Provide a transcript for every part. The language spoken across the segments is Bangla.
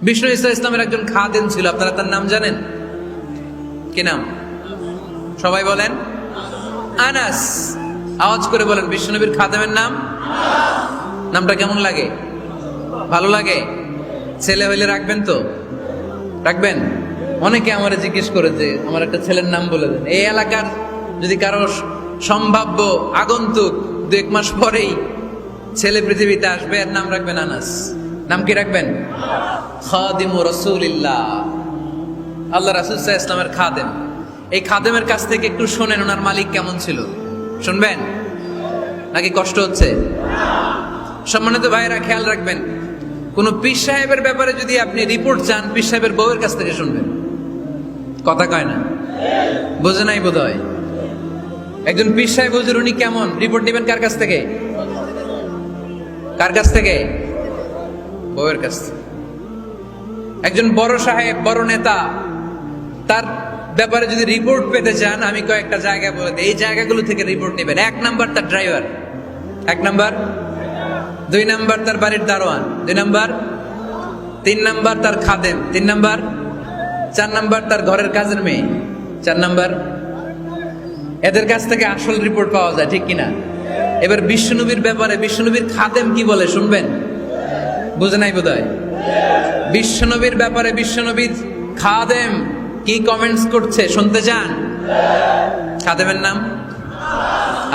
বিষ্ণু ঈসা ইসলামের একজন খাদেম ছিল, আপনারা তার নাম জানেন? কি নাম? সবাই বলেন আনাস। আওয়াজ করে বলেন, বিষ্ণুনবীর খাদেমের নাম। নামটা কেমন লাগে? ভালো লাগে? ছেলে হইলে রাখবেন তো? রাখবেন? অনেকে আমারে জিজ্ঞেস করে যে আমার একটা ছেলের নাম বলে দেন। এই এলাকার যদি কারো সম্ভাব্য আগন্তুক 2-1 মাস পরেই ছেলে পৃথিবীতে আসবে, এর নাম রাখবেন আনাস। নাম কি রাখবেন? খাদিমু রাসূলিল্লাহ, আল্লাহ রাসূল সাল্লাল্লাহু আলাইহি ওয়াসাল্লামের খাদেম। এই খাদেমের কাছ থেকে একটু শোনেন ওনার মালিক কেমন ছিল। শুনবেন নাকি কষ্ট হচ্ছে? সম্মানিত ভাইয়েরা, খেয়াল রাখবেন, কোন পীর সাহেবের ব্যাপারে যদি আপনি রিপোর্ট চান, পীর সাহেবের বউয়ের কাছ থেকে শুনবেন। কথা কয় না? বোঝে নাই বোধ হয়। একজন পীর সাহেব হুজুর উনি কেমন, রিপোর্ট নেবেন কার কাছ থেকে? কার কাছ থেকে? বউয়ের কাছ থেকে। একজন বড় সাহেব, বড় নেতা, তার ব্যাপারে যদি রিপোর্ট পেতে চান, আমি কয়েকটা জায়গা বলে দিই, এই জায়গাগুলো থেকে রিপোর্ট নেবেন। 1 নাম্বার তার ড্রাইভার, 1 নাম্বার। 2 নাম্বার তার বাড়ির দারোয়ান, 2 নাম্বার। 3 নাম্বার তার খাদেম, 3 নাম্বার। 4 নাম্বার তার ঘরের কাজের মেয়ে, 4 নাম্বার। এদের কাছ থেকে আসল রিপোর্ট পাওয়া যায়, ঠিক কিনা? এবার বিশ্বনবীর ব্যাপারে বিশ্বনবীর খাদেম কি বলে শুনবেন? বুঝে নাই বোধ হয়। বিশ্বনবীর ব্যাপারে বিশ্বনবীর খাদেম কি কমেন্টস করছে শুনতে চান? খাদেমের নাম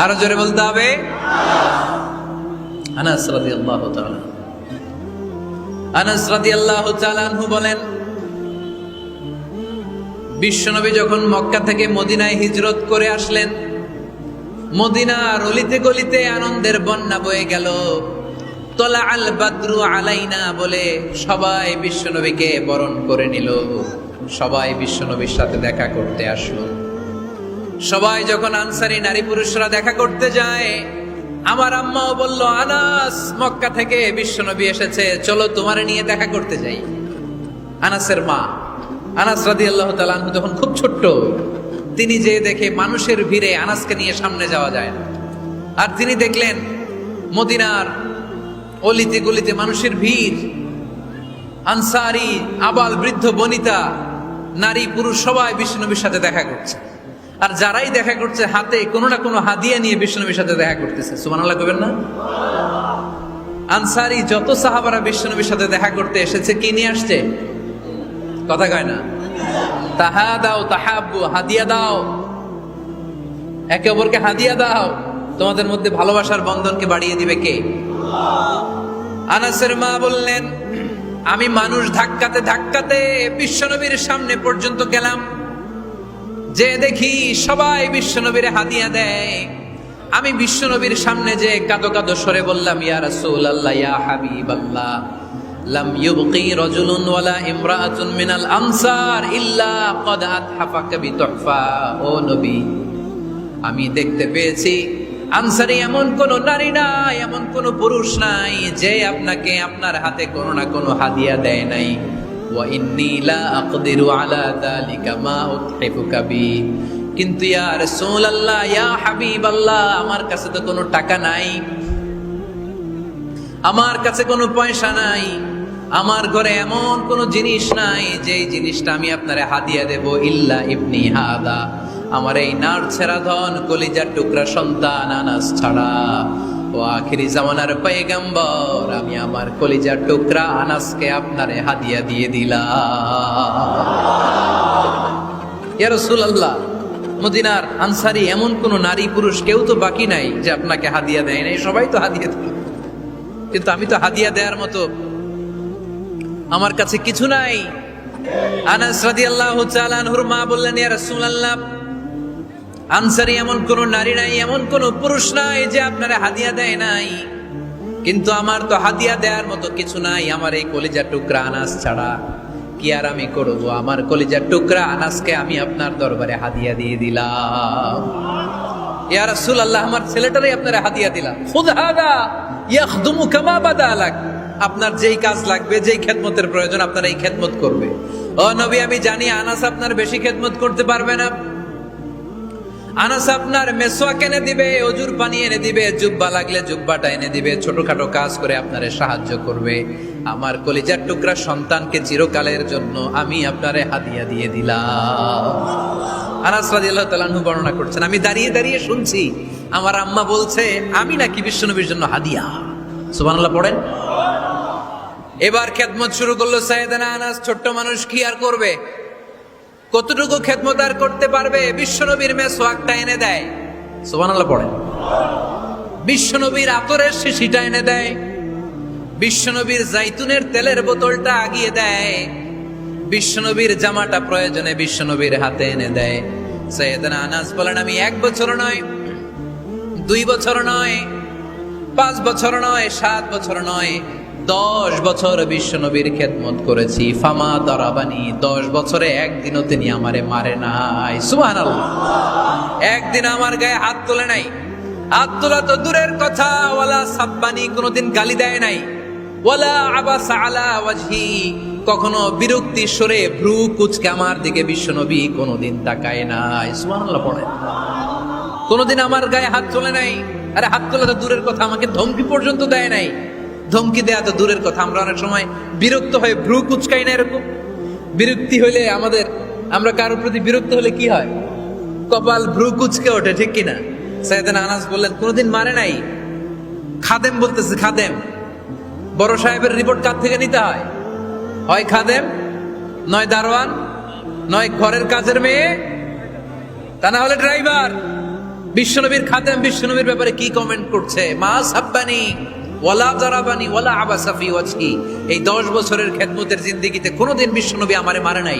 আরো জোরে বলতে হবে। আনাস রাদিয়াল্লাহু তাআলা, আনাস রাদিয়াল্লাহু তাআলা আনহু বলেন, বিশ্বনবী যখন মক্কা থেকে মদিনায় হিজরত করে আসলেন, মদিনার অলিতে গলিতে আনন্দের বন্যা বয়ে গেল। তলা আল বাদরু আলাইনা বলে সবাই বিশ্বনবীকে বরণ করে নিল, সবাই বিশ্বনবীর সাথে দেখা করতে আসলো। সবাই যখন আনসারী নারী পুরুষরা দেখা করতে যায়, আমার আম্মাও বলল, আনাস, মক্কা থেকে বিশ্বনবী এসেছে, চলো তোমারে নিয়ে দেখা করতে যাই। আনাসের মা আনাস রাদিয়াল্লাহু তাআলা আনহু তখন খুব ছোট্ট, তিনি যে দেখে মানুষের ভিড়ে আনাসকে নিয়ে সামনে যাওয়া যায় না। আর তিনি দেখলেন মদিনার অলিতে গলিতে মানুষের ভিড়, আনসারী, আবাল বৃদ্ধ বনিতা, নারী পুরুষ সবাই বিশ্বনবীর সাথে দেখা করছে। আর যারাই দেখা করছে হাতে কোনো না কোনো হাদিয়া নিয়ে বিশ্বনবীর সাথে দেখা করতেছে। সুবহানাল্লাহ কইবেন না? আনসারী যত সাহাবারা বিশ্বনবীর সাথে দেখা করতে এসেছে, কি নিয়ে আসছে? কথা কয় না? তাহাদাও তাহাব্বু, হাদিয়া দাও, একে অপরকে হাদিয়া দাও। তোমাদের মধ্যে ভালোবাসার বন্ধনকে বাড়িয়ে দিবে কে? আনাসের মা বললেন, আমি মানুষ ধাক্কাতে ধাক্কাতে বিশ্বনবীর সামনে পর্যন্ত গেলাম, যে দেখি সবাই বিশ্বনবীর হাদিয়া দেয়। আমি বিশ্বনবীর সামনে যে কাঁদো কাঁদো সরে বললাম, ইয়া রাসূলুল্লাহ, ইয়া হাবিবাল্লাহ, লাম ইউবকি রাজুলুন ওয়ালা ইমরাআতুন মিনাল আনসার ইল্লা ক্বাদ আতহাফাকা বিতুহফা। ও নবী, আমি দেখতে পেয়েছি আনসারী এমন কোন নারী নাই, এমন কোন পুরুষ নাই যে আপনাকে আপনার হাতে কোনো না কোনো হাদিয়া দেয় নাই। ওয়া ইন্নী লা আকদিরু আলা যালিকা মা উতহিফুকা বি। কিন্তু ইয়া রাসূলুল্লাহ, ইয়া হাবিবাল্লাহ, আমার কাছে তো কোনো টাকা নাই, আমার কাছে কোনো পয়সা নাই, আমার ঘরে এমন কোনো জিনিস নাই যেই জিনিসটা আমি আপনারে হাদিয়া দেব, ইল্লা ইবনি হাদা, আমার এই নার ছেড়া ধন কলিজার টুকরা সন্তান আনাস ছাড়া। ও আখিরি জামানার পয়গম্বর, আমি আমার কলিজার টুকরা আনাসকে আপনারে হাদিয়া দিয়ে দিলাম। ইয়া রাসূলুল্লাহ, মদিনার আনসারী এমন কোন নারী পুরুষ কেউ তো বাকি নাই যে আপনাকে হাদিয়া দেয় নাই, সবাই তো হাদিয়া দিল, কিন্তু আমি তো হাদিয়া দেওয়ার মতো আমার কাছে কিছু নাই। আনাস রাদিয়াল্লাহু তাআলা আনহুর মা বললেন, ইয়া রাসূলুল্লাহ, আনসারী এমন কোন নারী নাই, এমন কোন পুরুষ নাই যে আপনারা হাদিয়া দেয় নাই, কিন্তু আমার তো হাদিয়া দেওয়ার মতো কিছু নাই আমার এই কলিজার টুকরা আনাস ছাড়া। কি আর আমি করব, আমার কলিজার টুকরা আনাসকে আমি আপনার দরবারে হাদিয়া দিয়ে দিলাম। ইয়া রাসূলুল্লাহ, আমার ছেলেটারই আপনারা হাদিয়া দিলাম। খুদ হাদা ইয়াখদুমু কামা বাদা লাক, আপনার যেই কাজ লাগবে, যেই খেদমতের প্রয়োজন, আপনার এই খেদমত করবে। ও নবী, আমি জানি আনাস আপনার বেশি খেদমত করতে পারবে না, আনাস আপনার মেসওয়াক এনে দিবে, অজুর পানি এনে দিবে, জুব্বা লাগলে জুব্বাটা এনে দিবে, ছোটখাটো কাজ করে আপনারে সাহায্য করবে। আমার কলিজার টুকরা সন্তানকে চিরকালের জন্য আমি আপনারে হাদিয়া দিয়ে দিলাম। আনাস রাদিয়াল্লাহু তাআলা আনহু বর্ণনা করছেন, আমি দাঁড়িয়ে দাঁড়িয়ে শুনছি আমার আম্মা বলছে আমি নাকি বিশ্বনবীর জন্য হাদিয়া। সুবহানাল্লাহ পড়েন। এবার খেদমত শুরু করলো সাইয়েদনা আনাস। ছোট্ট মানুষ কি আর করবে, কতটুকু খেদমত আর করতে পারবে? বিশ্বনবীর মেসওয়াকটা এনে দেয়। সুবহানাল্লাহ পড়েন। বিশ্বনবীর আতরের শিশিটা এনে দেয়, বিশ্বনবীর জাইতুনের তেলের বোতলটা আগিয়ে দেয়, বিশ্বনবীর জামাটা প্রয়োজনে বিশ্বনবীর হাতে এনে দেয়। সাইয়েদনা আনাস বলেন, আমি 1 বছর নয়, 2 বছর নয়, 5 বছর নয়, 7 বছর নয়, 10 বছর বিশ্বনবীর খেদমত করেছি। ফামা দারাবানি, 10 বছরে একদিনও তিনি আমারে মারে নাই। সুবহানাল্লাহ। একদিন আমার গায়ে হাত তোলে নাই। হাত তোলা তো দূরের কথা, ওয়ালা সাব্বানি, কোনোদিন গালি দেয় নাই। ওয়ালা আবাসা আলা ওয়াজহি, কখনো বিরক্তি সরে ভ্রু কুচকে আমার দিকে বিশ্বনবী কোনোদিন তাকায় নাই। সুবহানাল্লাহ পড়ে। কোনোদিন আমার গায়ে হাত তোলে নাই। আরে হাত তোলা তো দূরের কথা, আমাকে ধমকি পর্যন্ত দেয় নাই। ধমকি দেয়া তো দূরের কথা, আমরা অনেক সময় বিরক্ত হয়ে ভ্রু কুচকাই না। এরকম বিরক্তি হইলে আমরা কারোর প্রতি বিরক্ত হলে কি হয়? কপাল ভ্রু কুচকে ওঠে, ঠিক কিনা? সাইয়েদনা আনাস বললেন কোনোদিন মারে নাই। খাদেম বলতেছে, খাদেম, বড় সাহেবের রিপোর্ট কার থেকে নিতে হয়? হয় খাদেম, নয় দারোয়ান, নয় ঘরের কাজের মেয়ে, তা না হলে ড্রাইভার। বিশ্বনবীর খাদেম বিশ্বনবীর ব্যাপারে কি কমেন্ট করছে? মা সাব্বানি ওয়ালা জারাবানি ওয়ালা আবাসা ফি ওয়াজহি। এই 10 বছরের খেদমতের জিন্দেগিতে কোনোদিন বিশ্বনবী আমারে মারে নাই,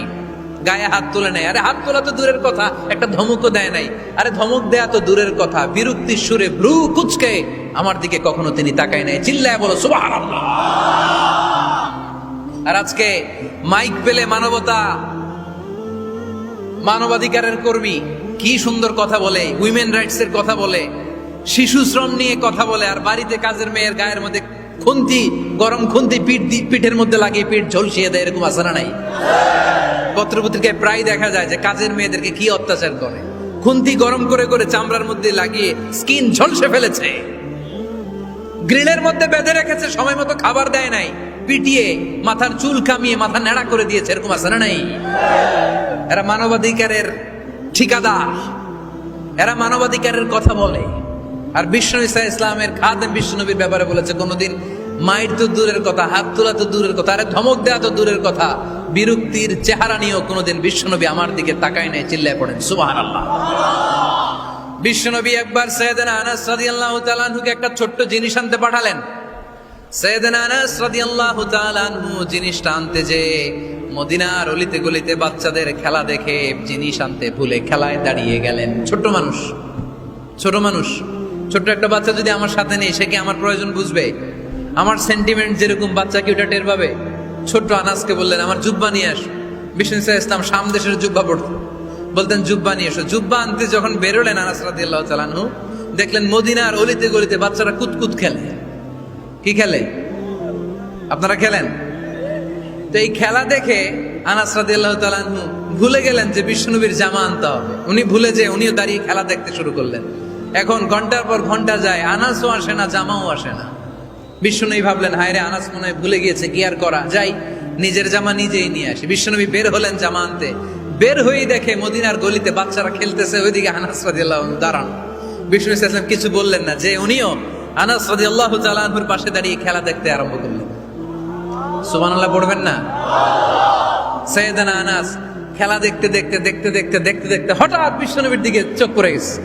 গায়ে হাত তোলে নাই। আরে হাত তোলা তো দূরের কথা, একটা ধমকও দেয় নাই। আরে ধমক দেয়া তো দূরের কথা, বিরক্তির সুরে ভ্রু কুচকে আমার দিকে কখনো তিনি তাকায় নাই। চিল্লায় বলো সুবহানাল্লাহ। আর আজকে মাইক পেলে মানবতা, মানবাধিকারের কর্মী কি সুন্দর কথা বলে, উইমেন রাইটস এর কথা বলে, শিশু শ্রম নিয়ে কথা বলে, আর বাড়িতে কাজের মেয়ের গায়ের মধ্যে খুন্তি, গরম খুন্তি পিঠের মধ্যে লাগিয়ে পিঠ ঝলসিয়ে দেয়। এরকম আছে না নাই? পত্রপত্রিকায় প্রায় দেখা যায় যে কাজের মেয়েদেরকে কি অত্যাচার করে। খুন্তি গরম করে করে চামড়ার মধ্যে লাগিয়ে স্কিন ঝলসে ফেলেছে, গ্রিলের মধ্যে বেঁধে রেখেছে, সময় মতো খাবার দেয় নাই, পিটিয়ে মাথার চুল কামিয়ে মাথা নেড়া করে দিয়েছে। এরকম আছে না নাই? এরা মানবাধিকারের ঠিকাদার, এরা মানবাধিকারের কথা বলে। আর বিশ্বনবী সাল্লাল্লাহু আলাইহি ইসলামের খাদেম বিশ্বনবীর ব্যাপারে বলেছে কোনোদিন মাইর তো দূরের কথা, হাত তোলা তো দূরের কথা, আরে ধমক দেয়া তো দূরের কথা, বিরক্তির চেহারা নিয়েও কোনোদিন বিশ্বনবী আমার দিকে তাকায় নাই। চিল্লায় পড়েন সুবহানাল্লাহ। বিশ্বনবী একবার সাইয়েদনা আনাস রাদিয়াল্লাহু তাআলা আনহুকে একটা ছোট্ট জিনিস আনতে পাঠালেন। সাইয়েদনা আনাস রাদিয়াল্লাহু তাআলা আনহু জিনিসটা আনতে যে মদিনার অলিতে গলিতে বাচ্চাদের খেলা দেখে জিনিস আনতে ভুলে খেলায় দাঁড়িয়ে গেলেন। ছোট মানুষ, ছোট্ট একটা বাচ্চা যদি আমার সাথে নেই, সে কি আমার প্রয়োজন বুঝবে? আমার সেন্টিমেন্ট যেরকম, বাচ্চা কি ওটা টের পাবে? ছোট্ট আনাসকে বললেন আমার জুব্বা নিয়ে আস। বিষ্ণু ইসলাম শাম দেশের জুব্বা পড়তো, বলতেন জুব্বা নিয়ে এসো। জুব্বা আনতে যখন বেরোলেন আনাস রাদিয়াল্লাহু তাআলা আনহু, দেখলেন মদিনার অলিতে গলিতে বাচ্চারা কুতকুত খেলে। কি খেলে? আপনারা খেলেন তো? এই খেলা দেখে আনাস রাদিয়াল্লাহু তাআলা আনহু ভুলে গেলেন যে বিশ্বনবীর জামা আনতে হবে। উনি ভুলে যে উনিও দাঁড়িয়ে খেলা দেখতে শুরু করলেন। এখন ঘন্টার পর ঘন্টা যায়, আনাসও আসে না, জামাও আসে না। বিশ্বনবী ভাবলেন হায় রে, আনাস মনে হয় ভুলে গিয়েছে, কি আর করা যাই, নিজের জামা নিজেই নিয়ে আসি। বিশ্বনবী বের হলেন জামা আনতে। বের হয়েই দেখে মদিনার গলিতে বাচ্চারা খেলতেছে, ওইদিকে আনাস রাদিয়াল্লাহু আনহু দাঁড়ানো। বিষ্ণু ইসলাম কিছু বললেন না, যে উনিও আনাস রাদিয়াল্লাহু তাআলা আনহুর পাশে দাঁড়িয়ে খেলা দেখতে আরম্ভ করলেন। সুবহানাল্লাহ পড়বেন না? সাইয়েদনা আনাস খেলা দেখতে দেখতে হঠাৎ বিশ্বনবীর দিকে চোখ পড়ে গেছে।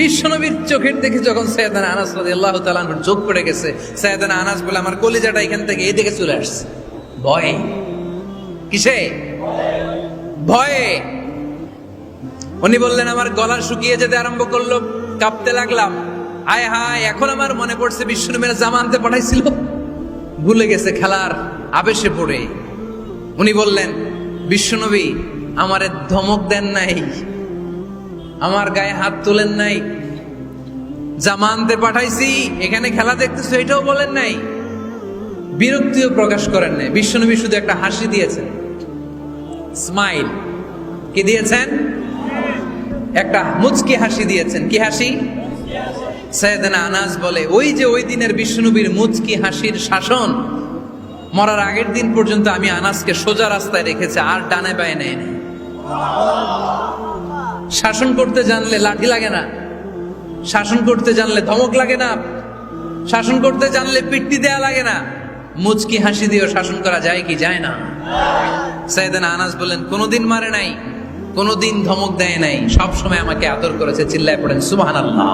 বিশ্বনবীর চোখের দেখে যখন সাইয়েদনা আনাস রাদিয়াল্লাহু তাআলা আনহুর চোখ পড়ে গেছে, সাইয়েদনা আনাস বলে আমার কলিজাটা এখান থেকে এই দিকে চলে আসছে। ভয়ে। কিসে? ভয়ে। উনি বললেন আমার গলা শুকিয়ে যেতে আরম্ভ করলো, কাঁপতে লাগলাম। হায় হায়, এখন আমার মনে পড়ছে বিশ্বনবীর জামা আনতে পাঠাইছিল, ভুলে গেছে খেলার আবেশে পড়ে। উনি বললেন বিশ্বনবী আমারে ধমক দেন নাই, আমার গায়ে হাত তোলেন নাই, জামা আনতে পাঠাইছি, এখানে খেলা দেখতেছো এটাও বলেন নাই, বিরক্তিও প্রকাশ করেন নাই। বিশ্বনবী শুধু একটা হাসি দিয়েছেন, স্মাইল। কি দিয়েছেন? একটা মুচকি হাসি দিয়েছেন। কি হাসি? সাইয়েদনা আনাস বলে ওই যে ওই দিনের বিশ্বনবীর মুচকি হাসির শাসন মরার আগের দিন পর্যন্ত আমি আনাসকে সোজা রাস্তায় রেখেছি, আর ডানে বায়ে নেয় না। শাসন করতে জানলে লাঠি লাগে না, শাসন করতে জানলে ধমক লাগে না, শাসন করতে জানলে পিট্টি দেয়া লাগে না। মুচকি হাসি দিয়েও শাসন করা যায় কি যায় না? সাইয়েদনা আনাস বলেন কোনোদিন মারে নাই, কোনোদিন ধমক দেয় নাই, সব সময় আমাকে আদর করেছে। চিল্লায় পড়েন সুবহানাল্লাহ।